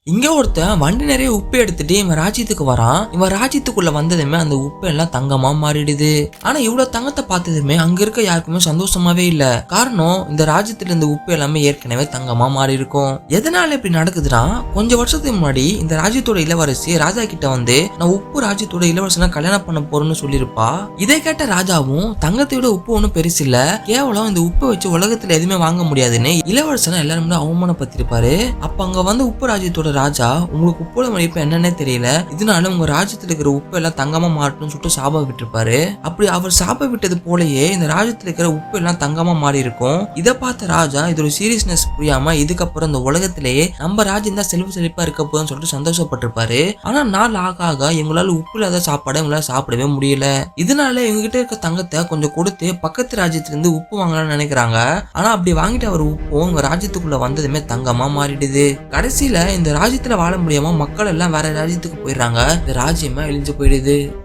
இங்க ஒருத்தன் வண்டி நிறைய உப்பு எடுத்துட்டு இவன் ராஜ்யத்துக்கு வரான். இவன் ராஜ்யத்துக்குள்ள வந்ததுமே அந்த உப்பு எல்லாம் தங்கமா மாறிடுது. ஆனா இவ்வளவு தங்கத்தை பார்த்ததுமே அங்க இருக்க யாருக்குமே சந்தோஷமாவே இல்ல. காரணம் இந்த ராஜ்யத்துல இந்த உப்பு எல்லாமே ஏற்கனவே தங்கமா மாறி இருக்கும். எதனால இப்படி நடக்குதுன்னா, கொஞ்சம் வருஷத்துக்கு முன்னாடி இந்த ராஜ்யத்தோட இளவரசி ராஜா கிட்ட வந்து நான் உப்பு ராஜ்யத்தோட இளவரசனை கல்யாணம் பண்ண போறேன்னு சொல்லிருப்பா. இதை கேட்ட ராஜாவும் தங்கத்தை விட உப்பு ஒன்னும் பெருசு இல்ல, கேவலம் இந்த உப்பை வச்சு உலகத்துல எதுவுமே வாங்க முடியாதுன்னு இளவரசனை எல்லாரும் அவமானப்படுத்திருப்பாரு. அப்ப அங்க வந்து உப்பு ராஜ்யத்தோட ராஜா, உங்களுக்கு உப்போட மதிப்பு என்னன்னே தெரியல, இதனால உங்க ராஜ்யத்துல இருக்கிற உப்பு எல்லாம் தங்கமா மாறணும்னு சொல்லிட்டு சாபம் விட்டுருப்பாரு. அப்படி அவர் சாபம் விட்டது போலயே இந்த ராஜ்யத்துல இருக்கிற உப்பு எல்லாம் தங்கமா மாறி இருக்கும். இதை பார்த்த ராஜா இதோட சீரியஸ்னஸ் புரியாம இதுக்கப்புறம் இந்த உலகத்திலேயே நம்ம ராஜ்யம் தான் செல்வ செழிப்பா இருக்க போதுன்னு சொல்லிட்டு சந்தோஷப்பட்டிருப்பாரு. ஆனா நாள் ஆக ஆக எங்களால உப்பு இல்லாத சாப்பாடை எங்களால சாப்பிடவே முடியல. இதனால எங்ககிட்ட இருக்க தங்கத்தை கொஞ்சம் கொடுத்து பக்கத்து ராஜ்யத்துல இருந்து உப்பு வாங்கலாம்னு நினைக்கிறாங்க. ஆனா அப்படி வாங்கிட்டு அவர் உப்பு உங்க ராஜ்யத்துக்குள்ள வந்ததுமே தங்கமா மாறிடுது. கடைசியில இந்த ராஜ்யத்துல வாழ முடியாம மக்கள் எல்லாம் வேற ராஜ்யத்துக்கு போயிடுறாங்க. இந்த ராஜ்யமா இழிஞ்சு போயிடுது.